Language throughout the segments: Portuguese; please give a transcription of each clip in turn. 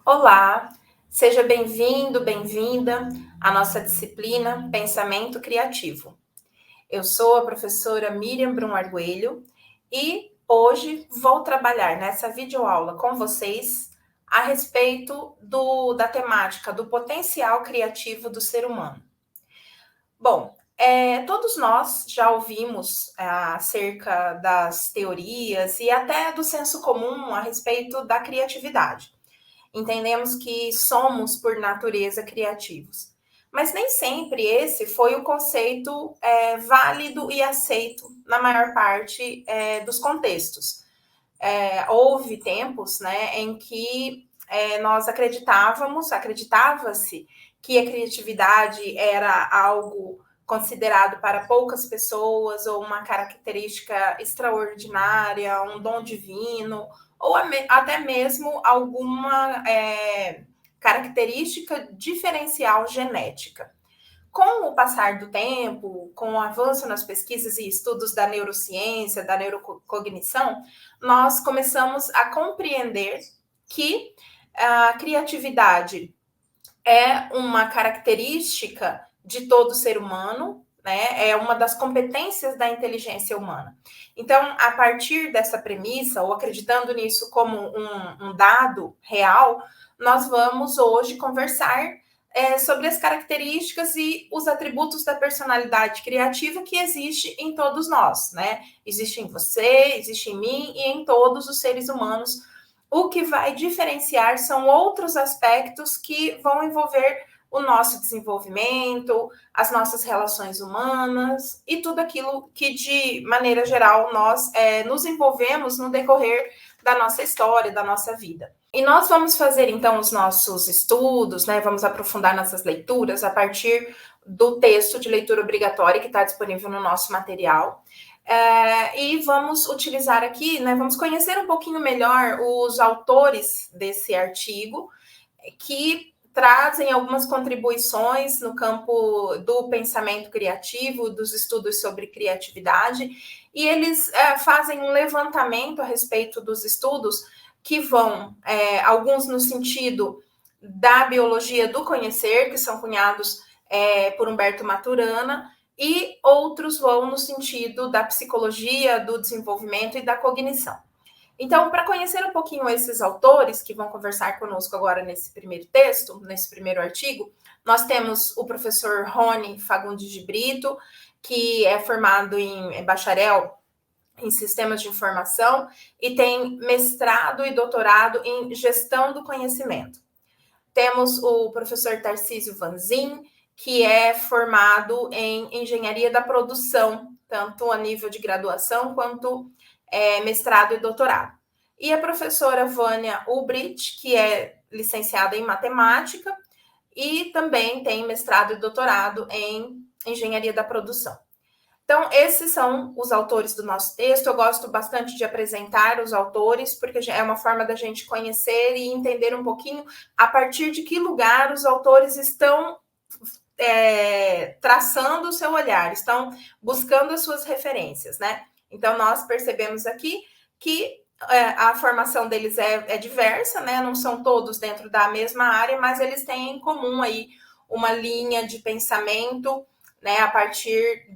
Olá, seja bem-vindo, bem-vinda à nossa disciplina Pensamento Criativo. Eu sou a professora Miriam Brum Arguelho e hoje vou trabalhar nessa videoaula com vocês a respeito da temática do potencial criativo do ser humano. Bom, todos nós já ouvimos acerca das teorias e até do senso comum a respeito da criatividade. Entendemos que somos, por natureza, criativos. Mas nem sempre esse foi o conceito válido e aceito na maior parte dos contextos. Houve tempos, né, em que nós acreditava-se que a criatividade era algo considerado para poucas pessoas ou uma característica extraordinária, um dom divino, ou até mesmo alguma característica diferencial genética. Com o passar do tempo, com o avanço nas pesquisas e estudos da neurociência, da neurocognição, nós começamos a compreender que a criatividade é uma característica de todo ser humano, né? É uma das competências da inteligência humana. Então, a partir dessa premissa, ou acreditando nisso como um dado real, nós vamos hoje conversar sobre as características e os atributos da personalidade criativa que existe em todos nós, né? Existe em você, existe em mim e em todos os seres humanos. O que vai diferenciar são outros aspectos que vão envolver o nosso desenvolvimento, as nossas relações humanas e tudo aquilo que, de maneira geral, nós nos envolvemos no decorrer da nossa história, da nossa vida. E nós vamos fazer, então, os nossos estudos, né? Vamos aprofundar nossas leituras a partir do texto de leitura obrigatória que está disponível no nosso material. E vamos utilizar aqui, né? Vamos conhecer um pouquinho melhor os autores desse artigo, que trazem algumas contribuições no campo do pensamento criativo, dos estudos sobre criatividade, e eles fazem um levantamento a respeito dos estudos que vão, alguns no sentido da biologia do conhecer, que são cunhados por Humberto Maturana, e outros vão no sentido da psicologia, do desenvolvimento e da cognição. Então, para conhecer um pouquinho esses autores que vão conversar conosco agora nesse primeiro texto, nesse primeiro artigo, nós temos o professor Rony Fagundes de Brito, que é formado em bacharel em sistemas de informação e tem mestrado e doutorado em gestão do conhecimento. Temos o professor Tarcísio Vanzin, que é formado em engenharia da produção, tanto a nível de graduação quanto mestrado e doutorado. E a professora Vânia Ulbricht, que é licenciada em matemática e também tem mestrado e doutorado em engenharia da produção. Então, esses são os autores do nosso texto. Eu gosto bastante de apresentar os autores, porque é uma forma da gente conhecer e entender um pouquinho a partir de que lugar os autores estão traçando o seu olhar, estão buscando as suas referências, né? Então, nós percebemos aqui que a formação deles é diversa, né? Não são todos dentro da mesma área, mas eles têm em comum aí uma linha de pensamento, né, a partir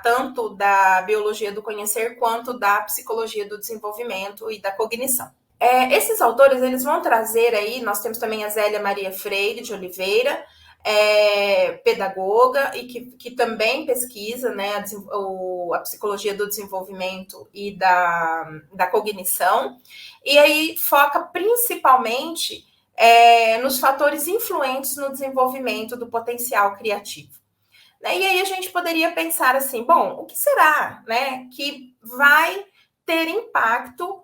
tanto da biologia do conhecer quanto da psicologia do desenvolvimento e da cognição. Esses autores, eles vão trazer aí, nós temos também a Zélia Maria Freire de Oliveira, pedagoga e que também pesquisa, né, a psicologia do desenvolvimento e da cognição, e aí foca principalmente nos fatores influentes no desenvolvimento do potencial criativo. E aí a gente poderia pensar assim, bom, o que será, né, que vai ter impacto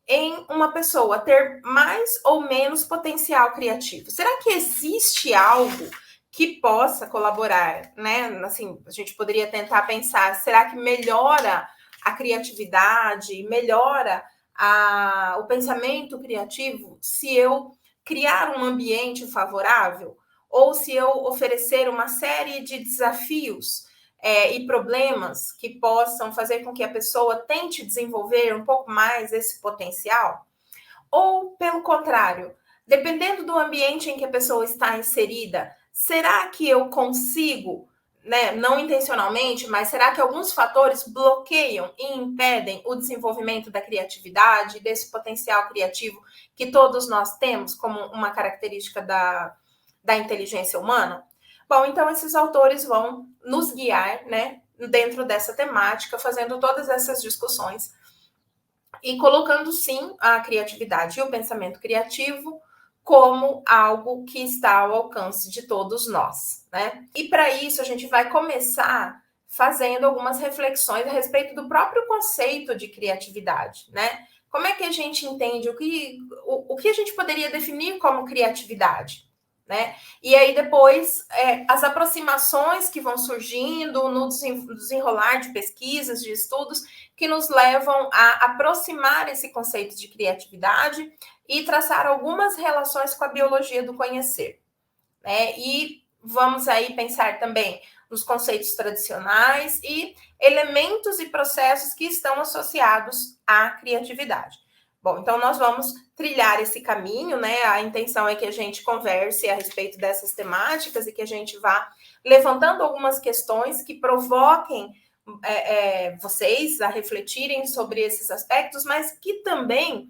em uma pessoa ter mais ou menos potencial criativo? Será que existe algo que possa colaborar, né? Assim, a gente poderia tentar pensar, será que melhora a criatividade, melhora o pensamento criativo se eu criar um ambiente favorável? Ou se eu oferecer uma série de desafios e problemas que possam fazer com que a pessoa tente desenvolver um pouco mais esse potencial? Ou, pelo contrário, Dependendo do ambiente em que a pessoa está inserida, será que eu consigo, né, não intencionalmente, mas será que alguns fatores bloqueiam e impedem o desenvolvimento da criatividade, desse potencial criativo que todos nós temos como uma característica da inteligência humana? Bom, então esses autores vão nos guiar, né, dentro dessa temática, fazendo todas essas discussões e colocando, sim, a criatividade e o pensamento criativo como algo que está ao alcance de todos nós, né? E para isso a gente vai começar fazendo algumas reflexões a respeito do próprio conceito de criatividade, né? Como é que a gente entende o que a gente poderia definir como criatividade, né? E aí depois as aproximações que vão surgindo no desenrolar de pesquisas, de estudos, que nos levam a aproximar esse conceito de criatividade e traçar algumas relações com a biologia do conhecer, né? E vamos aí pensar também nos conceitos tradicionais e elementos e processos que estão associados à criatividade. Bom, então nós vamos trilhar esse caminho, né? A intenção é que a gente converse a respeito dessas temáticas e que a gente vá levantando algumas questões que provoquem vocês a refletirem sobre esses aspectos, mas que também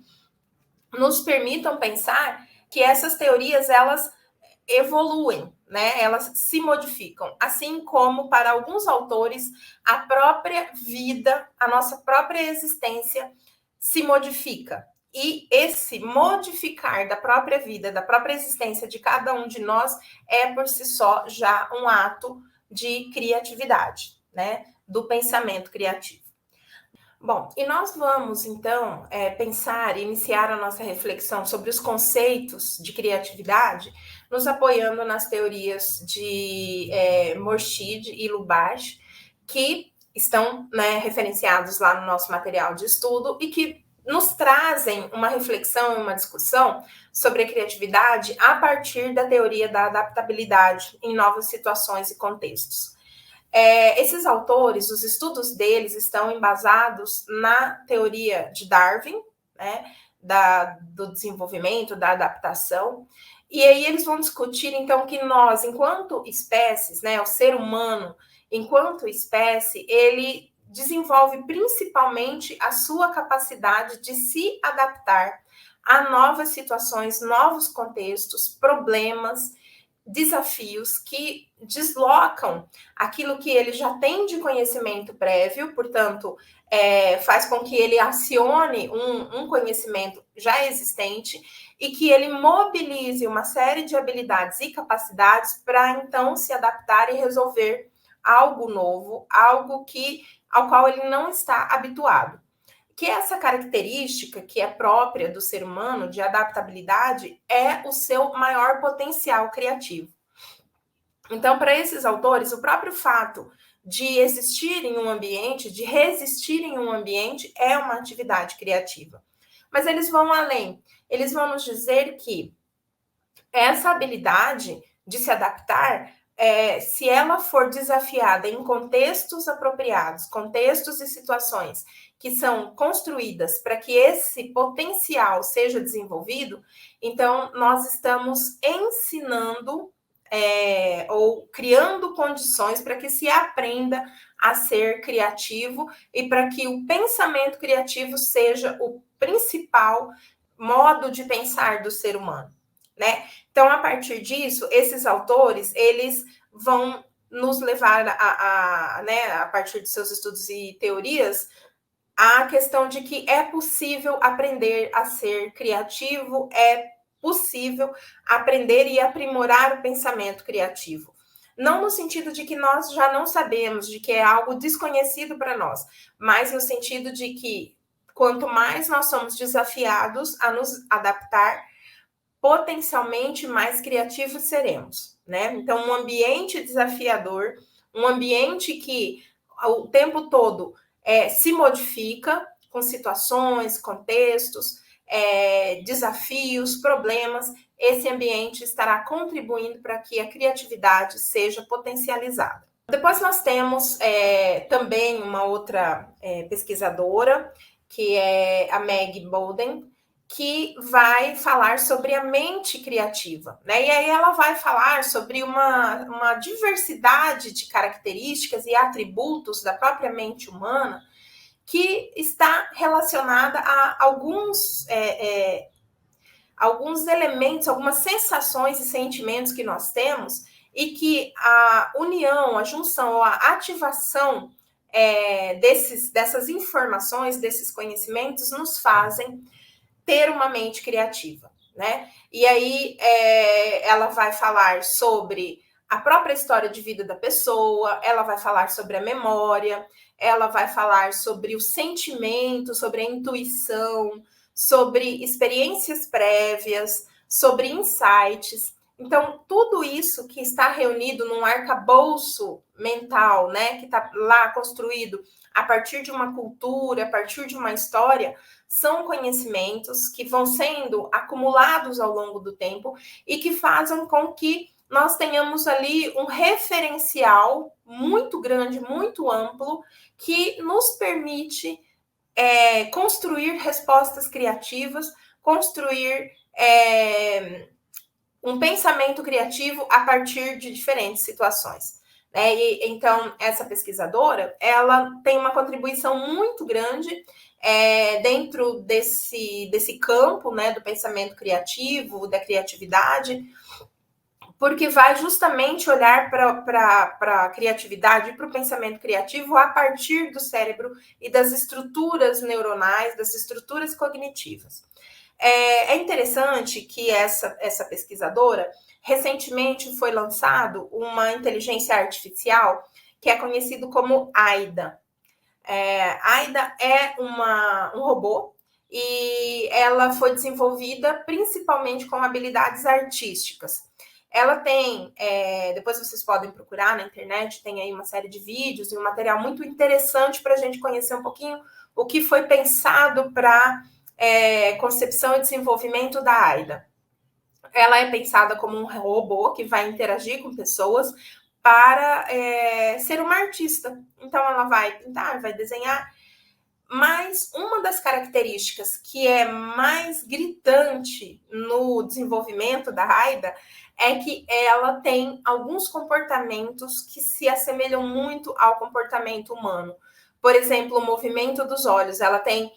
nos permitam pensar que essas teorias, elas evoluem, né? Elas se modificam, assim como para alguns autores a própria vida, a nossa própria existência se modifica. E esse modificar da própria vida, da própria existência de cada um de nós é por si só já um ato de criatividade, né? Do pensamento criativo. Bom, e nós vamos então pensar, iniciar a nossa reflexão sobre os conceitos de criatividade, nos apoiando nas teorias de Morshed e Lubash, que estão, né, referenciados lá no nosso material de estudo e que nos trazem uma reflexão e uma discussão sobre a criatividade a partir da teoria da adaptabilidade em novas situações e contextos. Esses autores, os estudos deles estão embasados na teoria de Darwin, né, do desenvolvimento, da adaptação, e aí eles vão discutir, então, que nós, enquanto espécies, né, o ser humano, enquanto espécie, ele desenvolve principalmente a sua capacidade de se adaptar a novas situações, novos contextos, problemas, desafios que deslocam aquilo que ele já tem de conhecimento prévio, portanto, faz com que ele acione um conhecimento já existente e que ele mobilize uma série de habilidades e capacidades para então se adaptar e resolver algo novo, algo ao qual ele não está habituado. Que essa característica que é própria do ser humano, de adaptabilidade, é o seu maior potencial criativo. Então, para esses autores, o próprio fato de existir em um ambiente, de resistir em um ambiente, é uma atividade criativa. Mas eles vão além. Eles vão nos dizer que essa habilidade de se adaptar, se ela for desafiada em contextos apropriados, contextos e situações que são construídas para que esse potencial seja desenvolvido, então nós estamos ensinando ou criando condições para que se aprenda a ser criativo e para que o pensamento criativo seja o principal modo de pensar do ser humano, né? Então, a partir disso, esses autores, eles vão nos levar né, a partir de seus estudos e teorias, a questão de que é possível aprender a ser criativo, é possível aprender e aprimorar o pensamento criativo. Não no sentido de que nós já não sabemos, de que é algo desconhecido para nós, mas no sentido de que quanto mais nós somos desafiados a nos adaptar, potencialmente mais criativos seremos, né? Então, um ambiente desafiador, um ambiente que o tempo todo se modifica com situações, contextos, desafios, problemas, esse ambiente estará contribuindo para que a criatividade seja potencializada. Depois nós temos também uma outra pesquisadora, que é a Meg Bolden, que vai falar sobre a mente criativa, né? E aí ela vai falar sobre uma diversidade de características e atributos da própria mente humana que está relacionada a alguns elementos, algumas sensações e sentimentos que nós temos e que a união, a junção, a ativação dessas informações, desses conhecimentos, nos fazem ter uma mente criativa, né? E aí ela vai falar sobre a própria história de vida da pessoa, ela vai falar sobre a memória, ela vai falar sobre o sentimento, sobre a intuição, sobre experiências prévias, sobre insights. Então, tudo isso que está reunido num arcabouço mental, né, que está lá construído a partir de uma cultura, a partir de uma história, são conhecimentos que vão sendo acumulados ao longo do tempo e que fazem com que nós tenhamos ali um referencial muito grande, muito amplo, que nos permite construir respostas criativas, construir um pensamento criativo a partir de diferentes situações. E, então, essa pesquisadora, ela tem uma contribuição muito grande dentro desse campo, né, do pensamento criativo, da criatividade, porque vai justamente olhar para a criatividade e para o pensamento criativo a partir do cérebro e das estruturas neuronais, das estruturas cognitivas. É interessante que essa pesquisadora, recentemente foi lançado uma inteligência artificial que é conhecido como AIDA. AIDA é um robô e ela foi desenvolvida principalmente com habilidades artísticas. Ela tem, depois vocês podem procurar na internet, tem aí uma série de vídeos e um material muito interessante para a gente conhecer um pouquinho o que foi pensado para concepção e desenvolvimento da AIDA. Ela é pensada como um robô que vai interagir com pessoas para ser uma artista. Então, ela vai pintar, vai desenhar, mas uma das características que é mais gritante no desenvolvimento da AIDA é que ela tem alguns comportamentos que se assemelham muito ao comportamento humano. Por exemplo, o movimento dos olhos. Ela tem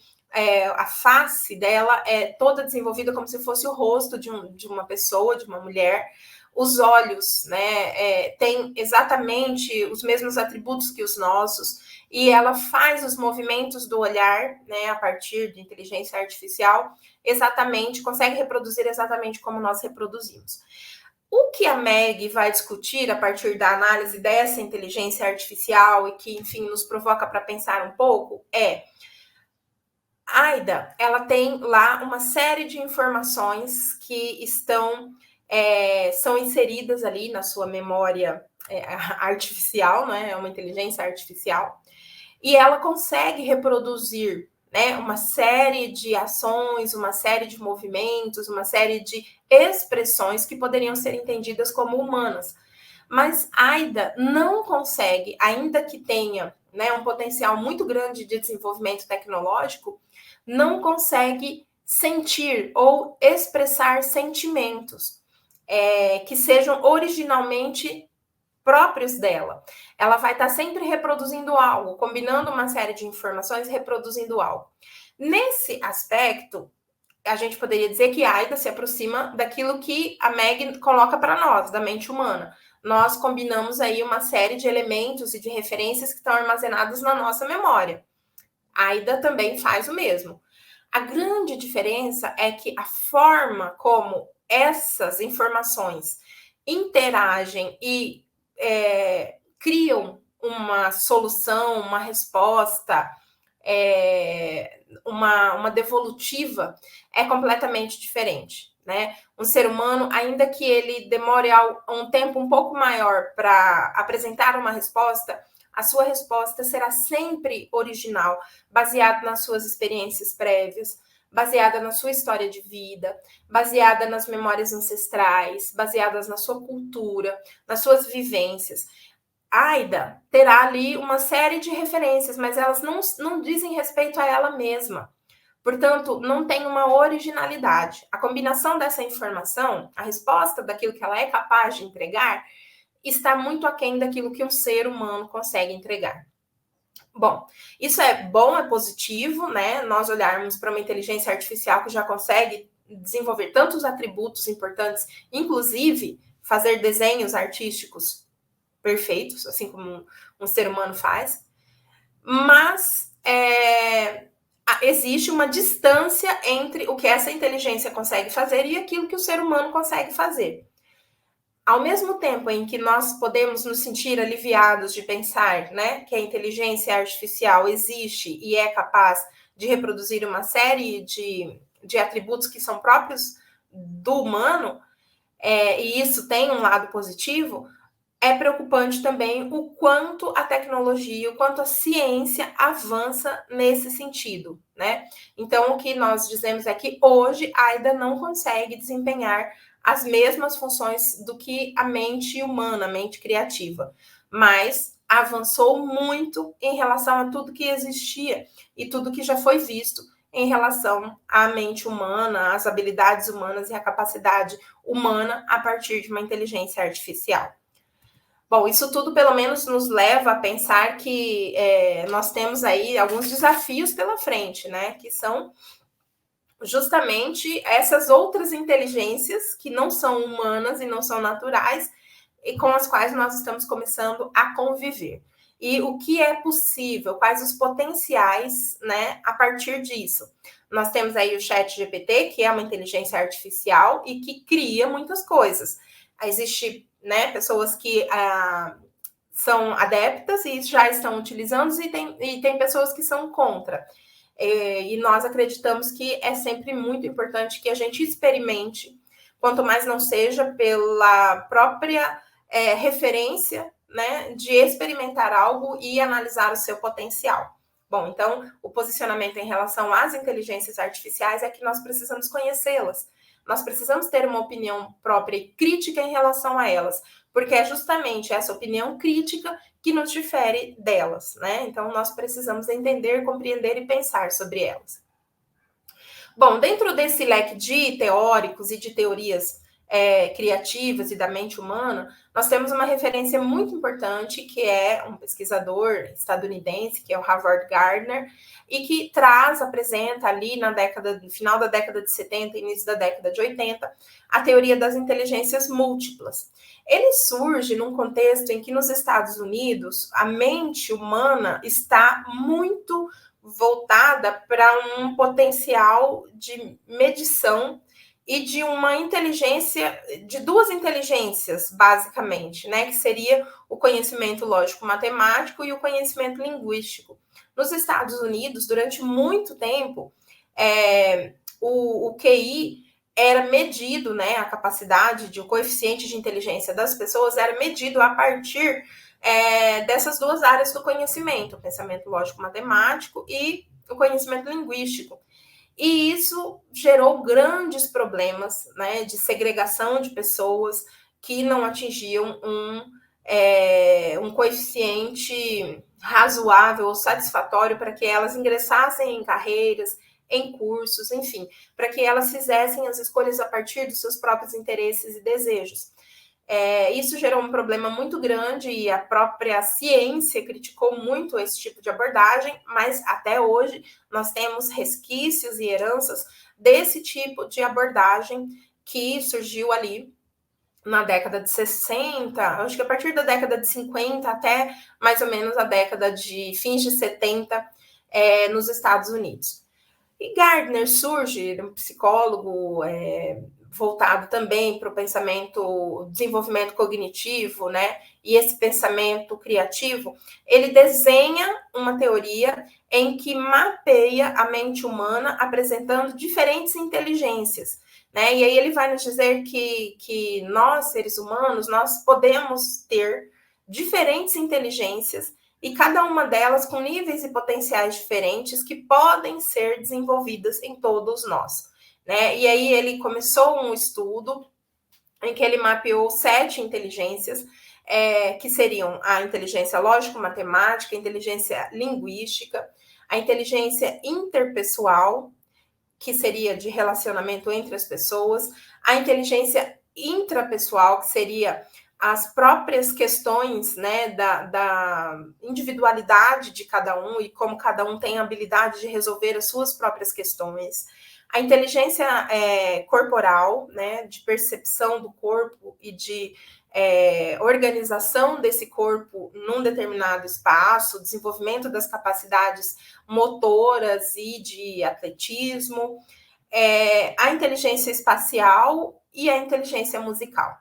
a face dela é toda desenvolvida como se fosse o rosto de uma pessoa, de uma mulher. Os olhos, né, têm exatamente os mesmos atributos que os nossos, e ela faz os movimentos do olhar, né, a partir de inteligência artificial, consegue reproduzir exatamente como nós reproduzimos. O que a Meg vai discutir a partir da análise dessa inteligência artificial e que, enfim, nos provoca para pensar um pouco a AIDA, ela tem lá uma série de informações que são inseridas ali na sua memória artificial, né? É uma inteligência artificial, e ela consegue reproduzir, né, uma série de ações, uma série de movimentos, uma série de expressões que poderiam ser entendidas como humanas. Mas a AIDA não consegue, ainda que tenha, né, um potencial muito grande de desenvolvimento tecnológico, não consegue sentir ou expressar sentimentos que sejam originalmente próprios dela. Ela vai estar sempre reproduzindo algo, combinando uma série de informações, reproduzindo algo. Nesse aspecto, a gente poderia dizer que a AIDA se aproxima daquilo que a Meg coloca para nós, da mente humana. Nós combinamos aí uma série de elementos e de referências que estão armazenados na nossa memória. A AIDA também faz o mesmo. A grande diferença é que a forma como essas informações interagem e criam uma solução, uma resposta, uma devolutiva, é completamente diferente, né? Um ser humano, ainda que ele demore um tempo um pouco maior para apresentar uma resposta, a sua resposta será sempre original, baseada nas suas experiências prévias, baseada na sua história de vida, baseada nas memórias ancestrais, baseadas na sua cultura, nas suas vivências. A AIDA terá ali uma série de referências, mas elas não dizem respeito a ela mesma. Portanto, não tem uma originalidade. A combinação dessa informação, a resposta daquilo que ela é capaz de entregar, está muito aquém daquilo que um ser humano consegue entregar. Bom, isso é bom, é positivo, né? Nós olharmos para uma inteligência artificial que já consegue desenvolver tantos atributos importantes, inclusive fazer desenhos artísticos perfeitos, assim como um ser humano faz, mas existe uma distância entre o que essa inteligência consegue fazer e aquilo que o ser humano consegue fazer. Ao mesmo tempo em que nós podemos nos sentir aliviados de pensar, né, que a inteligência artificial existe e é capaz de reproduzir uma série de atributos que são próprios do humano, e isso tem um lado positivo, é preocupante também o quanto a tecnologia, o quanto a ciência avança nesse sentido, né? Então, o que nós dizemos é que hoje ainda não consegue desempenhar as mesmas funções do que a mente humana, a mente criativa, mas avançou muito em relação a tudo que existia e tudo que já foi visto em relação à mente humana, às habilidades humanas e à capacidade humana a partir de uma inteligência artificial. Bom, isso tudo pelo menos nos leva a pensar que nós temos aí alguns desafios pela frente, né? Que são justamente essas outras inteligências que não são humanas e não são naturais e com as quais nós estamos começando a conviver. E o que é possível, quais os potenciais, né, a partir disso. Nós temos aí o ChatGPT, que é uma inteligência artificial e que cria muitas coisas. Existe, né, pessoas que são adeptas e já estão utilizando e tem pessoas que são contra. E nós acreditamos que é sempre muito importante que a gente experimente, quanto mais não seja pela própria referência, né, de experimentar algo e analisar o seu potencial. Bom, então, o posicionamento em relação às inteligências artificiais é que nós precisamos conhecê-las. Nós precisamos ter uma opinião própria e crítica em relação a elas, porque é justamente essa opinião crítica que nos difere delas, né? Então, nós precisamos entender, compreender e pensar sobre elas. Bom, dentro desse leque de teóricos e de teorias criativas e da mente humana, nós temos uma referência muito importante, que é um pesquisador estadunidense, que é o Howard Gardner, e que apresenta ali no final da década de 70, início da década de 80, a teoria das inteligências múltiplas. Ele surge num contexto em que nos Estados Unidos a mente humana está muito voltada para um potencial de medição e de uma inteligência, de duas inteligências, basicamente, né? Que seria o conhecimento lógico-matemático e o conhecimento linguístico. Nos Estados Unidos, durante muito tempo, o QI era medido, né? A capacidade o coeficiente de inteligência das pessoas era medido a partir dessas duas áreas do conhecimento, o pensamento lógico-matemático e o conhecimento linguístico. E isso gerou grandes problemas, né, de segregação de pessoas que não atingiam um coeficiente razoável ou satisfatório para que elas ingressassem em carreiras, em cursos, enfim, para que elas fizessem as escolhas a partir dos seus próprios interesses e desejos. Isso gerou um problema muito grande e a própria ciência criticou muito esse tipo de abordagem, mas até hoje nós temos resquícios e heranças desse tipo de abordagem que surgiu ali na década de 60, acho que a partir da década de 50 até mais ou menos a década de fins de 70 nos Estados Unidos. E Gardner surge, um psicólogo voltado também para o pensamento, desenvolvimento cognitivo, né? E esse pensamento criativo, ele desenha uma teoria em que mapeia a mente humana apresentando diferentes inteligências, né? E aí ele vai nos dizer que nós, seres humanos, nós podemos ter diferentes inteligências e cada uma delas com níveis e potenciais diferentes que podem ser desenvolvidas em todos nós, né? E aí ele começou um estudo em que ele mapeou 7 inteligências, que seriam a inteligência lógico-matemática, a inteligência linguística, a inteligência interpessoal, que seria de relacionamento entre as pessoas, a inteligência intrapessoal, que seria as próprias questões, né, da individualidade de cada um e como cada um tem a habilidade de resolver as suas próprias questões. A inteligência corporal, né, de percepção do corpo e de organização desse corpo num determinado espaço, desenvolvimento das capacidades motoras e de atletismo, a inteligência espacial e a inteligência musical.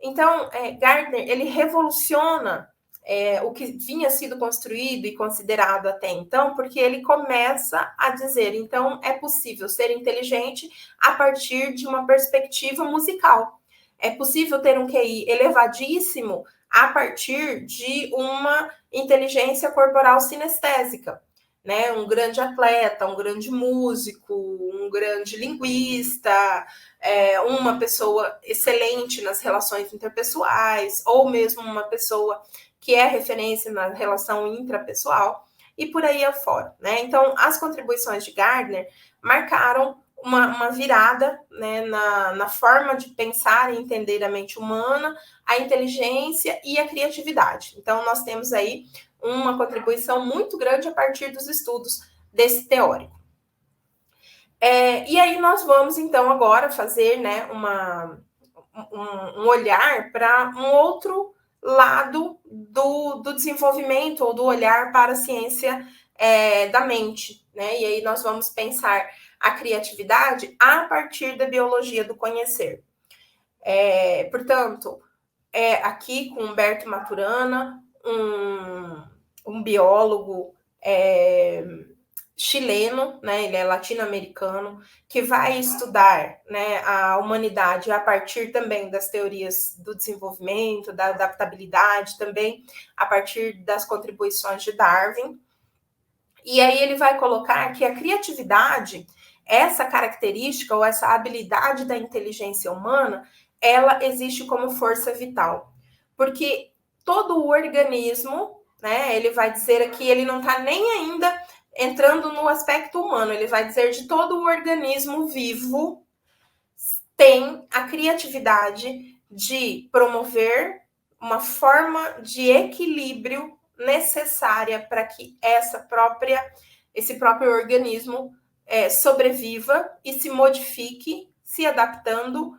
Então, Gardner, ele revoluciona o que vinha sido construído e considerado até então, porque ele começa a dizer, então, é possível ser inteligente a partir de uma perspectiva musical. É possível ter um QI elevadíssimo a partir de uma inteligência corporal sinestésica, né? Um grande atleta, um grande músico, um grande linguista, uma pessoa excelente nas relações interpessoais, ou mesmo uma pessoa que é referência na relação intrapessoal, e por aí afora, né? Então, as contribuições de Gardner marcaram uma virada, né, na forma de pensar e entender a mente humana, a inteligência e a criatividade. Então, nós temos aí uma contribuição muito grande a partir dos estudos desse teórico. E aí nós vamos, então, agora fazer, né, um olhar para um outro lado do desenvolvimento ou do olhar para a ciência da mente, né? E aí nós vamos pensar a criatividade a partir da biologia do conhecer. Portanto, aqui com Humberto Maturana, um biólogo chileno, né, ele é latino-americano, que vai estudar, né, a humanidade a partir também das teorias do desenvolvimento, da adaptabilidade, também a partir das contribuições de Darwin. E aí ele vai colocar que a criatividade, essa característica ou essa habilidade da inteligência humana, ela existe como força vital. Porque todo o organismo, né, ele vai dizer aqui, ele não está nem ainda entrando no aspecto humano, ele vai dizer de todo o organismo vivo tem a criatividade de promover uma forma de equilíbrio necessária para que esse próprio organismo sobreviva e se modifique, se adaptando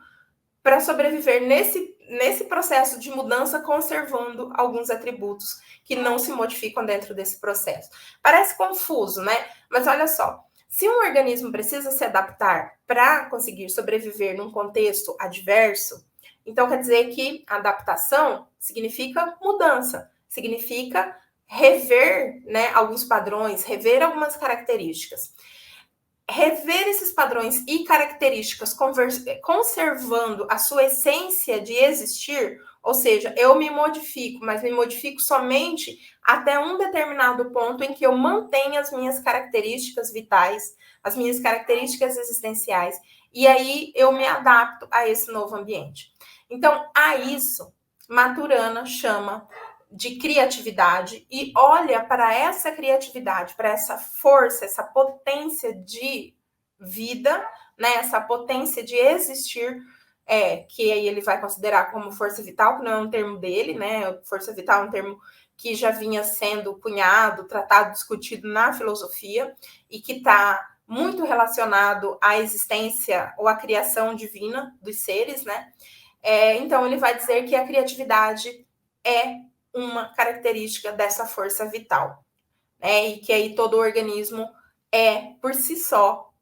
para sobreviver nesse processo de mudança, conservando alguns atributos que não se modificam dentro desse processo. Parece confuso, né? Mas olha só, se um organismo precisa se adaptar para conseguir sobreviver num contexto adverso, então quer dizer que a adaptação significa mudança, significa rever, né, alguns padrões, rever algumas características. Rever esses padrões e características conservando a sua essência de existir, ou seja, eu me modifico, mas me modifico somente até um determinado ponto em que eu mantenho as minhas características vitais, as minhas características existenciais, e aí eu me adapto a esse novo ambiente. Então, a isso, Maturana chama de criatividade e olha para essa criatividade, para essa força, essa potência de vida, né, essa potência de existir, que aí ele vai considerar como força vital, que não é um termo dele, né? Força vital é um termo que já vinha sendo cunhado, tratado, discutido na filosofia e que está muito relacionado à existência ou à criação divina dos seres, né? Então ele vai dizer que a criatividade é uma característica dessa força vital, né? E que aí todo organismo é, por si só,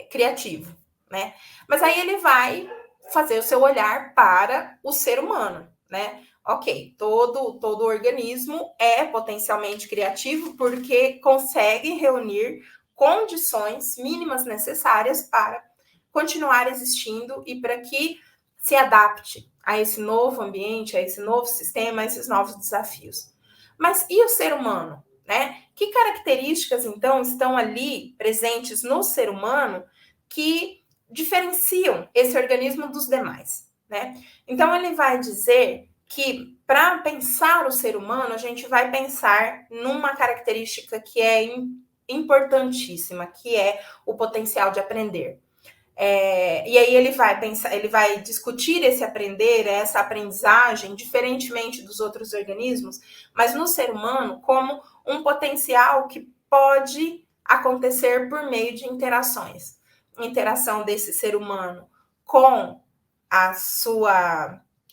criativo, né? Mas aí ele vai fazer o seu olhar para o ser humano, né? Ok, todo organismo é potencialmente criativo porque consegue reunir condições mínimas necessárias para continuar existindo e para que se adapte a esse novo ambiente, a esse novo sistema, a esses novos desafios. Mas e o ser humano, né? Que características, então, estão ali presentes no ser humano que diferenciam esse organismo dos demais, né? Então, ele vai dizer que para pensar o ser humano, a gente vai pensar numa característica que é importantíssima, que é o potencial de aprender. E aí ele vai pensar, ele vai discutir esse aprender, essa aprendizagem, diferentemente dos outros organismos, mas no ser humano, como um potencial que pode acontecer por meio de interações. Interação desse ser humano com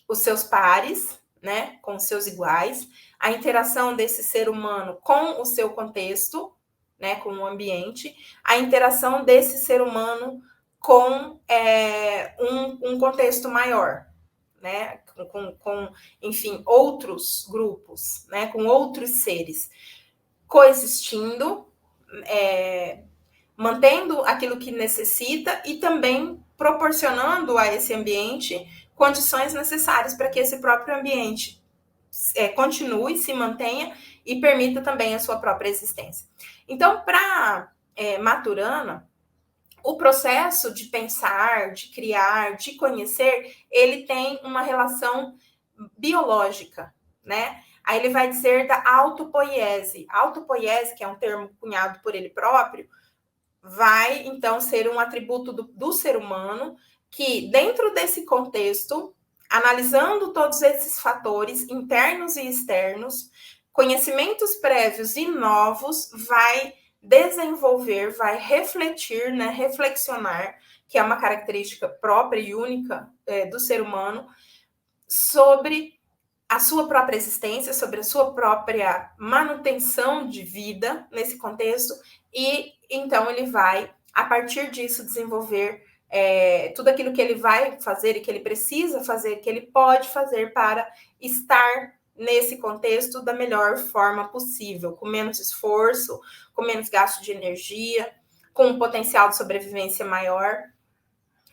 os seus pares, né, com os seus iguais, a interação desse ser humano com o seu contexto, né, com o ambiente, a interação desse ser humano com um contexto maior, né? Enfim, outros grupos, né? Com outros seres, coexistindo, mantendo aquilo que necessita e também proporcionando a esse ambiente condições necessárias para que esse próprio ambiente continue, se mantenha e permita também a sua própria existência. Então, para Maturana, o processo de pensar, de criar, de conhecer, ele tem uma relação biológica, né? Aí ele vai dizer da autopoiese. Autopoiese, que é um termo cunhado por ele próprio, vai, então, ser um atributo do ser humano que, dentro desse contexto, analisando todos esses fatores internos e externos, conhecimentos prévios e novos, vai desenvolver, vai refletir, né, reflexionar, que é uma característica própria e única do ser humano, sobre a sua própria existência, sobre a sua própria manutenção de vida nesse contexto, e então ele vai, a partir disso, desenvolver tudo aquilo que ele vai fazer e que ele precisa fazer, que ele pode fazer para estar nesse contexto da melhor forma possível, com menos esforço, com menos gasto de energia, com um potencial de sobrevivência maior,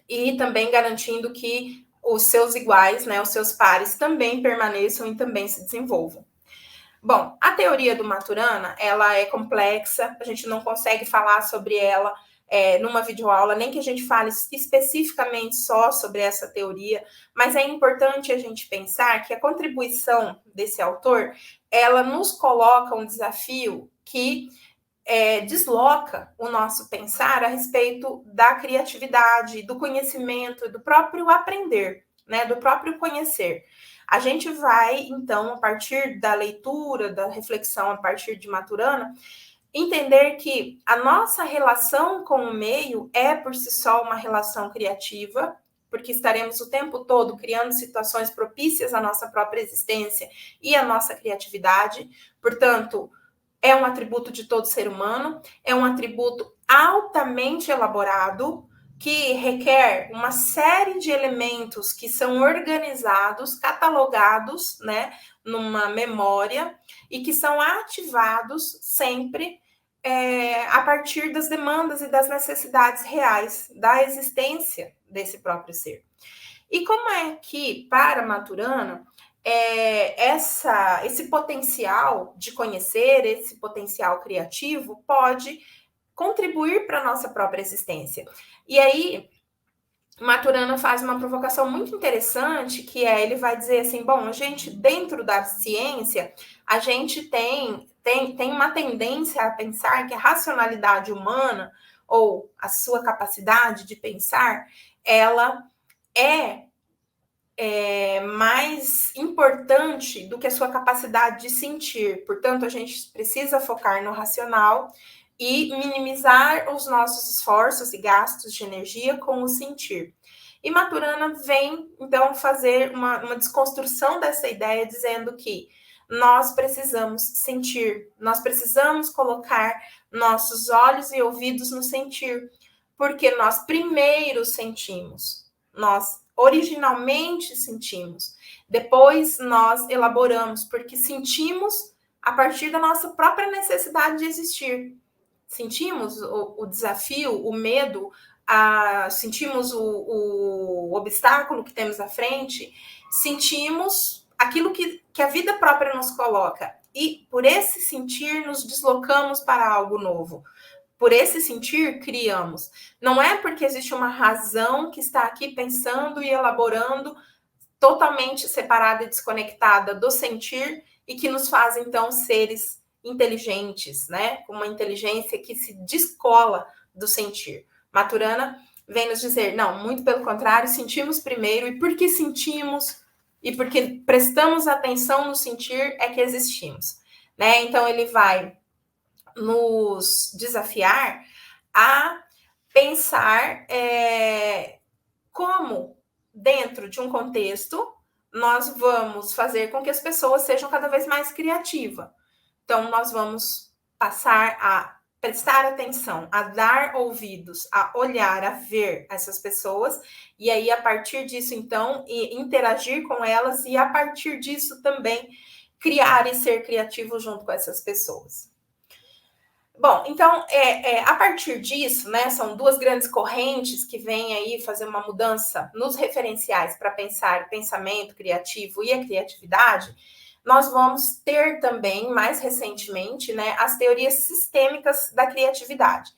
e também garantindo que os seus iguais, né, os seus pares, também permaneçam e também se desenvolvam. Bom, a teoria do Maturana, ela é complexa, a gente não consegue falar sobre ela numa videoaula, nem que a gente fale especificamente só sobre essa teoria, mas é importante a gente pensar que a contribuição desse autor, ela nos coloca um desafio que desloca o nosso pensar a respeito da criatividade, do conhecimento, do próprio aprender, né, do próprio conhecer. A gente vai, então, a partir da leitura, da reflexão, a partir de Maturana, entender que a nossa relação com o meio é, por si só, uma relação criativa, porque estaremos o tempo todo criando situações propícias à nossa própria existência e à nossa criatividade. Portanto, é um atributo de todo ser humano, é um atributo altamente elaborado, que requer uma série de elementos que são organizados, catalogados, né, numa memória, e que são ativados sempre a partir das demandas e das necessidades reais da existência desse próprio ser. E como é que, para Maturana, esse potencial de conhecer, esse potencial criativo pode contribuir para a nossa própria existência? E aí, Maturana faz uma provocação muito interessante, que ele vai dizer assim, bom, a gente, dentro da ciência, a gente tem uma tendência a pensar que a racionalidade humana, ou a sua capacidade de pensar, ela é mais importante do que a sua capacidade de sentir. Portanto, a gente precisa focar no racional e minimizar os nossos esforços e gastos de energia com o sentir. E Maturana vem, então, fazer uma desconstrução dessa ideia, dizendo que nós precisamos sentir, nós precisamos colocar nossos olhos e ouvidos no sentir, porque nós primeiro sentimos, nós originalmente sentimos, depois nós elaboramos, porque sentimos a partir da nossa própria necessidade de existir. Sentimos o desafio, o medo, sentimos o obstáculo que temos à frente, sentimos aquilo que a vida própria nos coloca. E por esse sentir, nos deslocamos para algo novo. Por esse sentir, criamos. Não é porque existe uma razão que está aqui pensando e elaborando, totalmente separada e desconectada do sentir, e que nos faz, então, seres inteligentes, né? Com uma inteligência que se descola do sentir. Maturana vem nos dizer, não, muito pelo contrário, sentimos primeiro, e porque sentimos, e porque prestamos atenção no sentir, é que existimos, né? Então, ele vai nos desafiar a pensar como, dentro de um contexto, nós vamos fazer com que as pessoas sejam cada vez mais criativas. Então, nós vamos passar a prestar atenção, a dar ouvidos, a olhar, a ver essas pessoas, e aí, a partir disso, então, interagir com elas, e a partir disso também criar e ser criativo junto com essas pessoas. Bom, então, a partir disso, né, são duas grandes correntes que vêm aí fazer uma mudança nos referenciais para pensar o pensamento criativo e a criatividade. Nós vamos ter também, mais recentemente, né, as teorias sistêmicas da criatividade.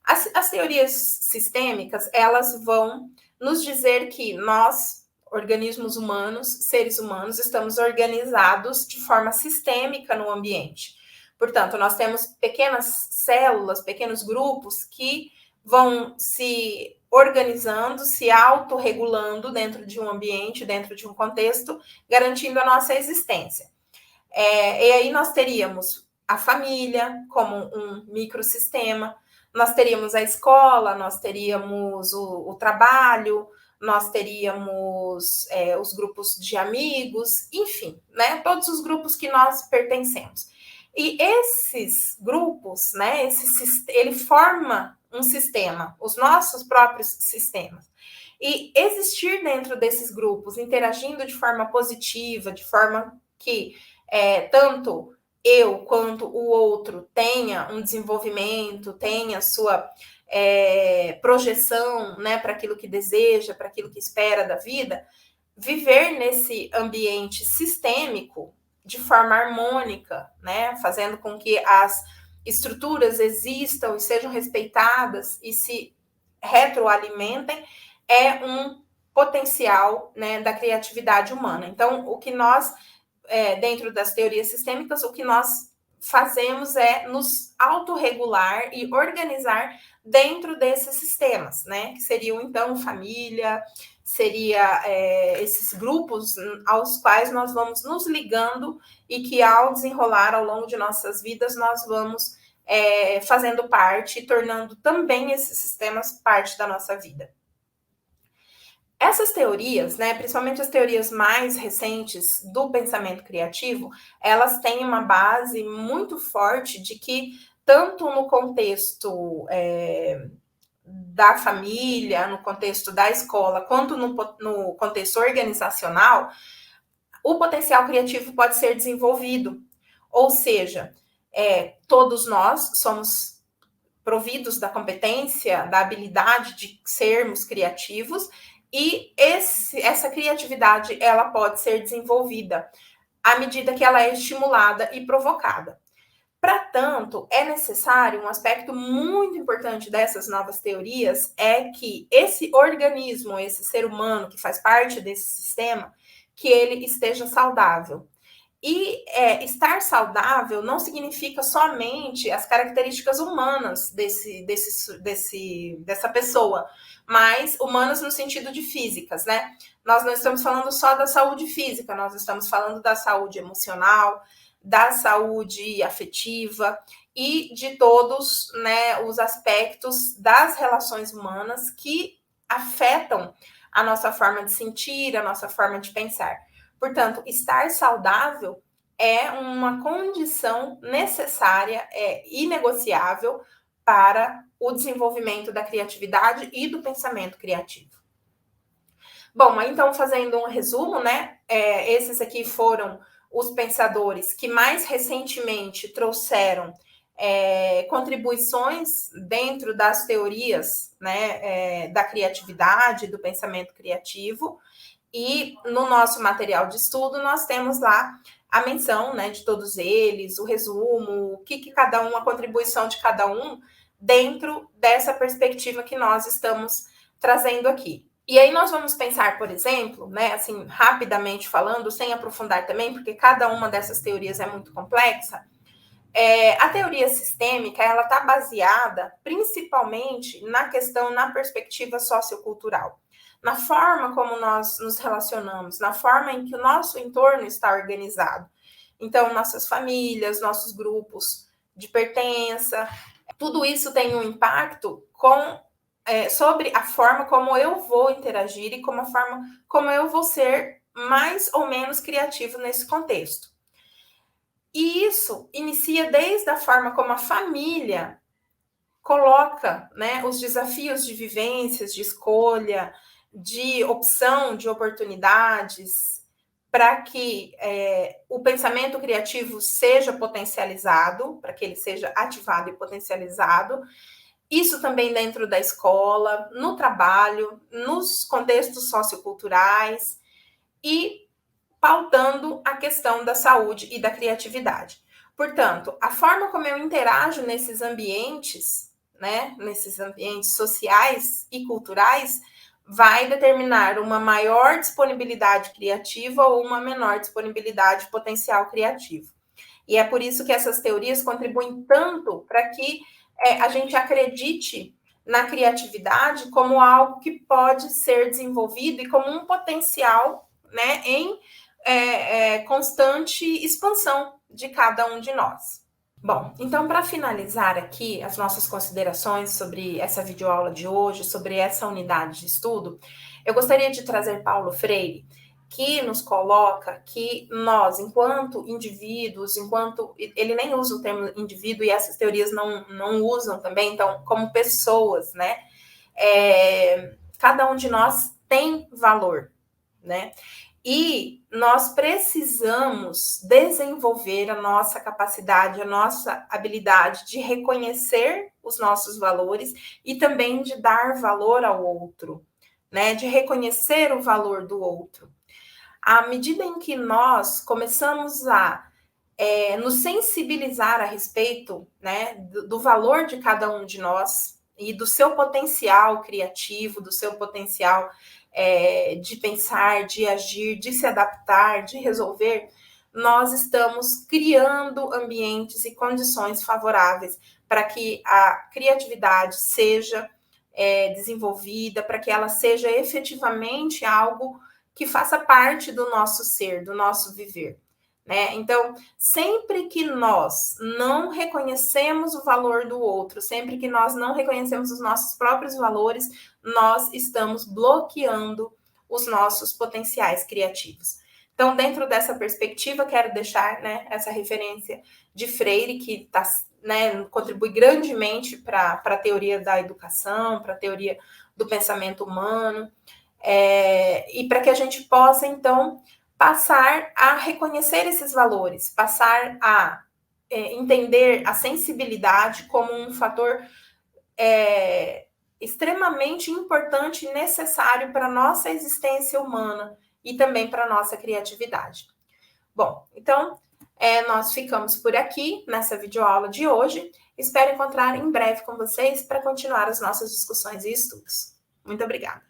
As teorias sistêmicas, elas vão nos dizer que nós, organismos humanos, seres humanos, estamos organizados de forma sistêmica no ambiente. Portanto, nós temos pequenas células, pequenos grupos que vão se organizando, se autorregulando dentro de um ambiente, dentro de um contexto, garantindo a nossa existência. E aí nós teríamos a família como um microsistema, nós teríamos a escola, nós teríamos o trabalho, nós teríamos os grupos de amigos, enfim, né? Todos os grupos que nós pertencemos. E esses grupos, né, ele forma um sistema, os nossos próprios sistemas. E existir dentro desses grupos, interagindo de forma positiva, de forma que tanto eu quanto o outro tenha um desenvolvimento, tenha sua projeção, né, para aquilo que deseja, para aquilo que espera da vida, viver nesse ambiente sistêmico de forma harmônica, né, fazendo com que as estruturas existam e sejam respeitadas e se retroalimentem, é um potencial, né, da criatividade humana. Então, o que nós, dentro das teorias sistêmicas, o que nós fazemos é nos autorregular e organizar dentro desses sistemas, né, que seriam, então, família, seria esses grupos aos quais nós vamos nos ligando e que, ao desenrolar ao longo de nossas vidas, nós vamos fazendo parte e tornando também esses sistemas parte da nossa vida. Essas teorias, né, principalmente as teorias mais recentes do pensamento criativo, elas têm uma base muito forte de que, tanto no contexto da família, no contexto da escola, quanto no contexto organizacional, o potencial criativo pode ser desenvolvido. Ou seja, todos nós somos providos da competência, da habilidade de sermos criativos, e essa criatividade, ela pode ser desenvolvida à medida que ela é estimulada e provocada. Para tanto, é necessário um aspecto muito importante dessas novas teorias, é que esse organismo, esse ser humano que faz parte desse sistema, que ele esteja saudável. E estar saudável não significa somente as características humanas dessa pessoa, mas humanas no sentido de físicas, né? Nós não estamos falando só da saúde física, nós estamos falando da saúde emocional, da saúde afetiva e de todos, né, os aspectos das relações humanas que afetam a nossa forma de sentir, a nossa forma de pensar. Portanto, estar saudável é uma condição necessária, inegociável para o desenvolvimento da criatividade e do pensamento criativo. Bom, então, fazendo um resumo, né, esses aqui foram os pensadores que mais recentemente trouxeram contribuições dentro das teorias, né, da criatividade, do pensamento criativo. E no nosso material de estudo, nós temos lá a menção, né, de todos eles, o resumo, o que cada um, a contribuição de cada um, dentro dessa perspectiva que nós estamos trazendo aqui. E aí nós vamos pensar, por exemplo, né, assim, rapidamente falando, sem aprofundar também, porque cada uma dessas teorias é muito complexa, A teoria sistêmica, ela está baseada principalmente na perspectiva sociocultural, na forma como nós nos relacionamos, na forma em que o nosso entorno está organizado. Então, nossas famílias, nossos grupos de pertença, tudo isso tem um impacto sobre a forma como eu vou interagir e como a forma como eu vou ser mais ou menos criativo nesse contexto. E isso inicia desde a forma como a família coloca, né, os desafios de vivências, de escolha, de opção, de oportunidades, para que o pensamento criativo seja potencializado, para que ele seja ativado e potencializado. Isso também dentro da escola, no trabalho, nos contextos socioculturais e pautando a questão da saúde e da criatividade. Portanto, a forma como eu interajo nesses ambientes, né, nesses ambientes sociais e culturais, vai determinar uma maior disponibilidade criativa ou uma menor disponibilidade potencial criativo. E é por isso que essas teorias contribuem tanto para que a gente acredite na criatividade como algo que pode ser desenvolvido e como um potencial, né, em constante expansão de cada um de nós. Bom, então para finalizar aqui as nossas considerações sobre essa videoaula de hoje, sobre essa unidade de estudo, eu gostaria de trazer Paulo Freire, que nos coloca que nós, enquanto indivíduos, ele nem usa o termo indivíduo e essas teorias não usam também, então, como pessoas, né? Cada um de nós tem valor, né? E nós precisamos desenvolver a nossa capacidade, a nossa habilidade de reconhecer os nossos valores e também de dar valor ao outro, né? De reconhecer o valor do outro. À medida em que nós começamos a nos sensibilizar a respeito, né, do valor de cada um de nós e do seu potencial criativo, do seu potencial de pensar, de agir, de se adaptar, de resolver, nós estamos criando ambientes e condições favoráveis para que a criatividade seja desenvolvida, para que ela seja efetivamente algo que faça parte do nosso ser, do nosso viver. Né? Então, sempre que nós não reconhecemos o valor do outro, sempre que nós não reconhecemos os nossos próprios valores, nós estamos bloqueando os nossos potenciais criativos. Então, dentro dessa perspectiva, quero deixar, né, essa referência de Freire, que né, contribui grandemente para a teoria da educação, para a teoria do pensamento humano, e para que a gente possa, então, passar a reconhecer esses valores, passar a entender a sensibilidade como um fator extremamente importante e necessário para a nossa existência humana e também para a nossa criatividade. Bom, então, nós ficamos por aqui nessa videoaula de hoje. Espero encontrar em breve com vocês para continuar as nossas discussões e estudos. Muito obrigada.